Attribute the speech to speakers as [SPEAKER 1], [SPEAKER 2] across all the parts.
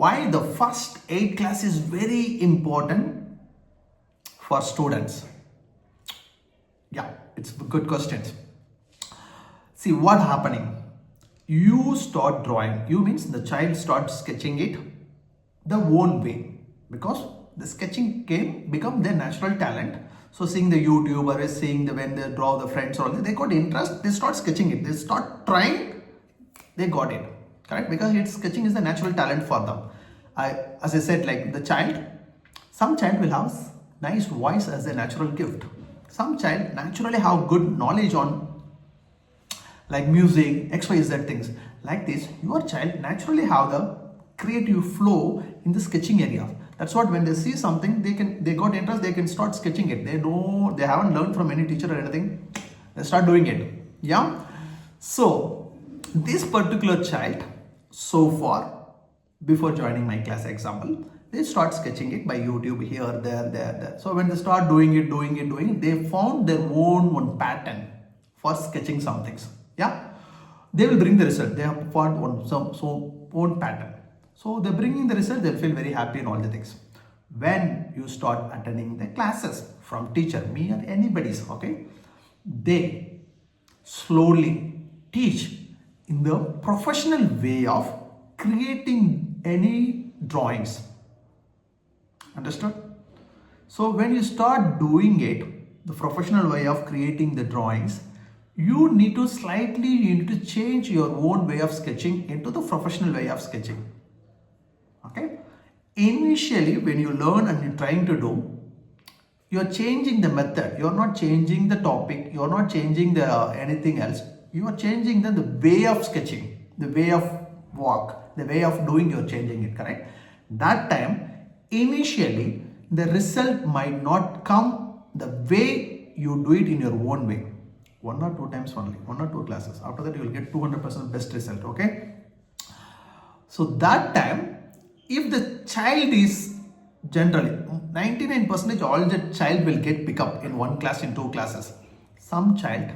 [SPEAKER 1] why the first 8 class is very important for students. Yeah, it's a good question. See what happening. You start drawing. You means the child starts sketching it the own way, because the sketching become their natural talent. So seeing the YouTuber is seeing when they draw the friends or they got interest, they start sketching it. They start trying, they got it. Correct? Because sketching is the natural talent for them. As I said, like the child, some child will have nice voice as a natural gift. Some child naturally have good knowledge on like music, XYZ things. Like this, your child naturally have the creative flow in the sketching area. That's what when they see something, they got interest, they can start sketching it. They haven't learned from any teacher or anything. They start doing it. Yeah. So this particular child, so far, before joining my class example, they start sketching it by YouTube here, there. So when they start doing it, they found their own pattern for sketching some things. Yeah, they will bring the result. They have found some own pattern. So they're bringing the result. They'll feel very happy and all the things. When you start attending the classes from teacher, me or anybody's, okay, they slowly teach in the professional way of creating any drawings. Understood? So when you start doing it, the professional way of creating the drawings, you need to change your own way of sketching into the professional way of sketching. Okay? Initially, when you learn and you're trying to do, you're changing the method. You're not changing the topic. You're not changing anything else. You are changing the way of sketching, the way of walk, the way of doing. You're changing it. Correct? That time, initially, the result might not come the way you do it in your own way. 1 or 2 times only, 1 or 2 classes. After that, you will get 200% best result. Okay. So that time, if the child is generally 99% all the child will get pick up in 1 class, in 2 classes. Some child,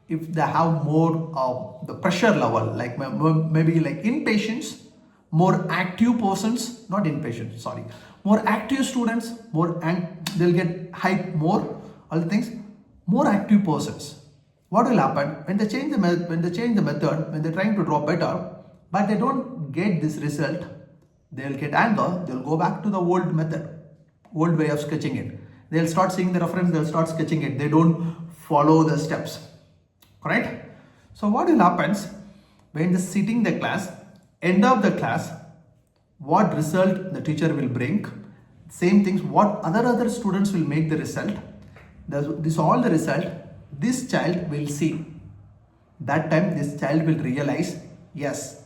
[SPEAKER 1] if they have more of the pressure level, like maybe like impatience, more active persons, not impatient, sorry, more active students, they'll get hype more, all the things, more active persons. What will happen when they change the method, when they're trying to draw better, but they don't get this result, they'll get anger, they'll go back to the old method, old way of sketching it. They'll start seeing the reference, they'll start sketching it. They don't follow the steps. Correct? So what will happen when they sitting the class, end of the class, what result the teacher will bring, same things, what other students will make the result, this all the result, this child will see. That time this child will realize, yes,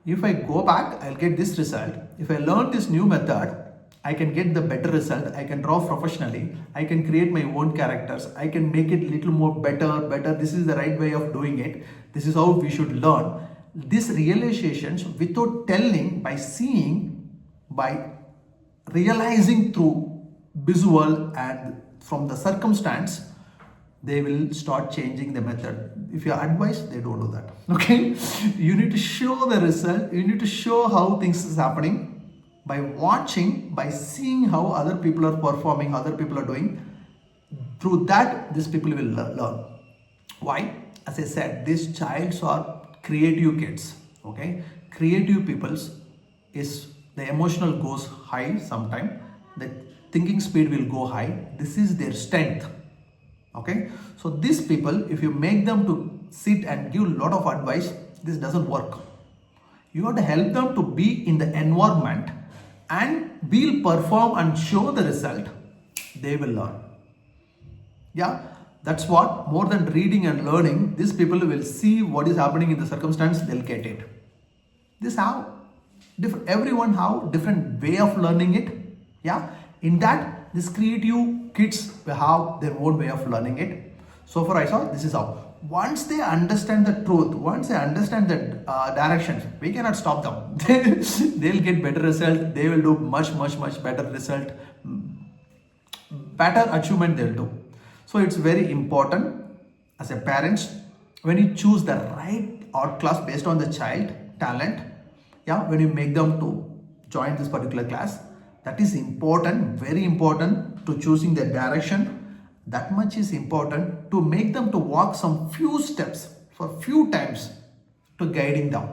[SPEAKER 1] if I go back, I'll get this result. If I learn this new method, I can get the better result. I can draw professionally. I can create my own characters. I can make it little more better. This is the right way of doing it. This is how we should learn. These realizations without telling, by seeing, by realizing through visual and from the circumstance, they will start changing the method. If you advise, they don't do that. Okay? You need to show the result. You need to show how things is happening by watching, by seeing how other people are performing, other people are doing. Through that, these people will learn. Why? As I said, these childs are creative kids. Okay? Creative peoples is the emotional goes high sometime. The thinking speed will go high. This is their strength. Okay, so these people, if you make them to sit and give a lot of advice, this doesn't work. You have to help them to be in the environment and will perform and show the result. They will learn. Yeah, that's what, more than reading and learning, these people will see what is happening in the circumstance, they'll get it. This how everyone have different way of learning it. Yeah, in that, these creative kids will have their own way of learning it. So far I saw, this is how. Once they understand the truth, once they understand the directions, we cannot stop them. They'll get better result. They will do much better result. Better achievement they'll do. So it's very important as a parent, when you choose the right art class based on the child talent, yeah, when you make them to join this particular class. That is important, very important to choosing the direction. That much is important to make them to walk some few steps for few times to guiding them.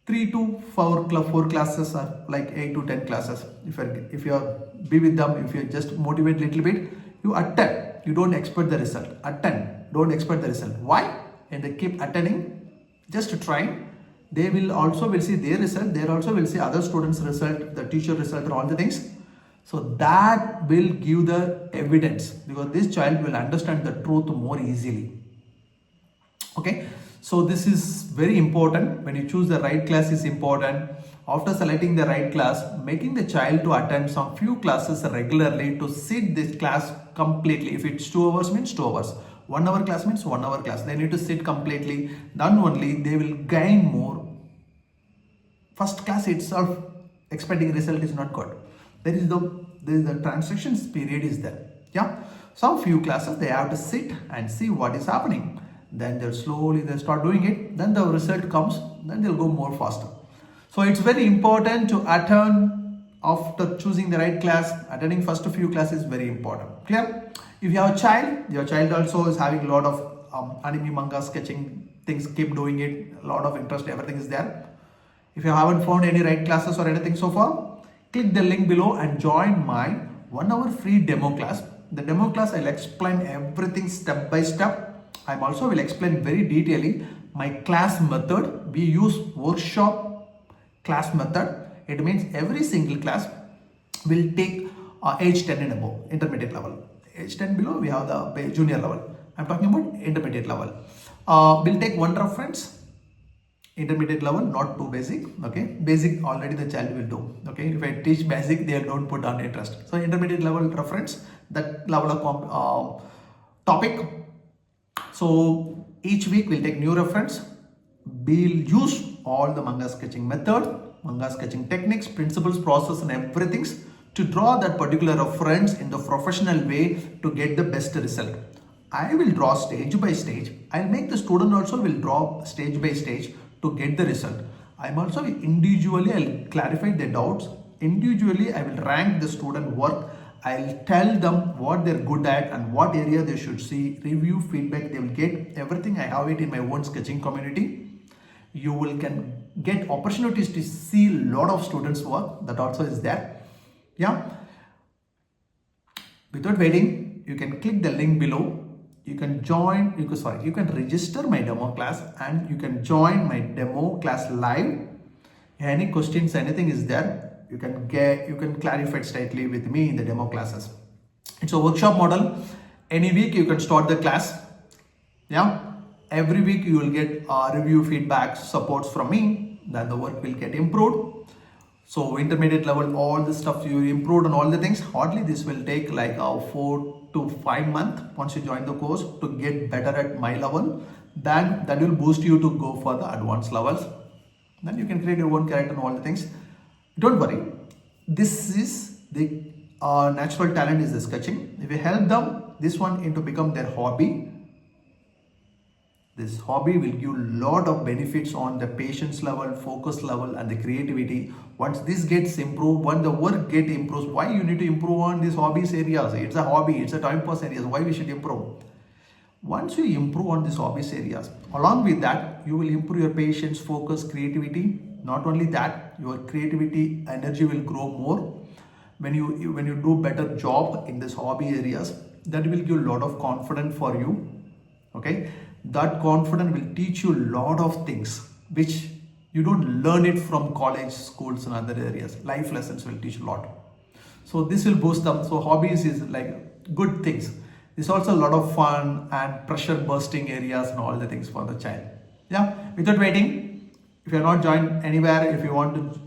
[SPEAKER 1] 3 to 4 classes are like 8 to 10 classes. If you are be with them, if you just motivate little bit, you attend. You don't expect the result. Attend. Don't expect the result. Why? And they keep attending, just trying. They will also will see their result. They also will see other students' result, the teacher result, all the things. So that will give the evidence, because this child will understand the truth more easily. Okay. So this is very important. When you choose the right class is important. After selecting the right class, making the child to attend some few classes regularly to sit this class completely. If it's 2 hours means 2 hours. 1 hour class means 1 hour class. They need to sit completely. Then only they will gain more. First class itself, expecting result is not good. There is the transition period is there. Yeah. Some few classes they have to sit and see what is happening. Then they'll start doing it. Then the result comes. Then they'll go more faster. So it's very important to attend after choosing the right class. Attending first few classes is very important. Clear? If you have a child, your child also is having a lot of anime, manga, sketching things. Keep doing it. A lot of interest. Everything is there. If you haven't found any right classes or anything so far, click the link below and join my 1 hour free demo class. The demo class, I'll explain everything step by step. I also will explain very detailedly my class method. We use workshop class method. It means every single class will take age 10 and above, intermediate level. Age 10 below, we have the junior level. I'm talking about intermediate level. We'll take one reference. Intermediate level, not too basic. Okay, basic already the child will do. Okay, if I teach basic, they don't put on interest. So intermediate level reference, that level of topic. So each week we'll take new reference. We'll use all the manga sketching method, manga sketching techniques, principles, process and everything to draw that particular reference in the professional way to get the best result. I will draw stage by stage. I'll make the student also will draw stage by stage to get the result. I'm also individually, I'll clarify the doubts. Individually, I will rank the student work. I'll tell them what they're good at and what area they should see, review, feedback, they will get everything. I have it in my own sketching community. You can get opportunities to see a lot of students work. That also is there. Yeah. Without waiting, you can click the link below. You can join, you can register my demo class and you can join my demo class live. Any questions, anything is there, you can clarify it straightly with me in the demo classes. It's a workshop model. Any week you can start the class. Yeah. Every week you will get review, feedback, supports from me. Then the work will get improved. So intermediate level, all the stuff you improved on all the things. Hardly this will take like 4 to 5 months once you join the course to get better at my level. Then that will boost you to go for the advanced levels. Then you can create your own character and all the things. Don't worry. This is the natural talent is the sketching. If you help them this one into become their hobby, this hobby will give lot of benefits on the patience level, focus level and the creativity. Once this gets improved, when the work get improves, why you need to improve on these hobbies areas? It's a hobby, it's a time pass areas. Why we should improve? Once you improve on these hobbies areas, along with that, you will improve your patience, focus, creativity. Not only that, your creativity, energy will grow more. When you do better job in this hobby areas, that will give a lot of confidence for you. Okay. That confidence will teach you a lot of things which you don't learn it from college, schools and other areas. Life lessons will teach a lot. So this will boost them. So hobbies is like good things. It's also a lot of fun and pressure bursting areas and all the things for the child. Yeah. Without waiting, if you are not joined anywhere, if you want to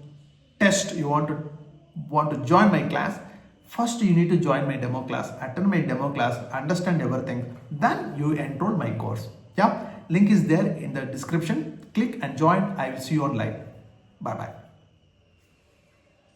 [SPEAKER 1] test, you want to join my class, first you need to join my demo class, attend my demo class, understand everything. Then you enroll my course. Yeah, link is there in the description. Click and join. I will see you online. Bye bye.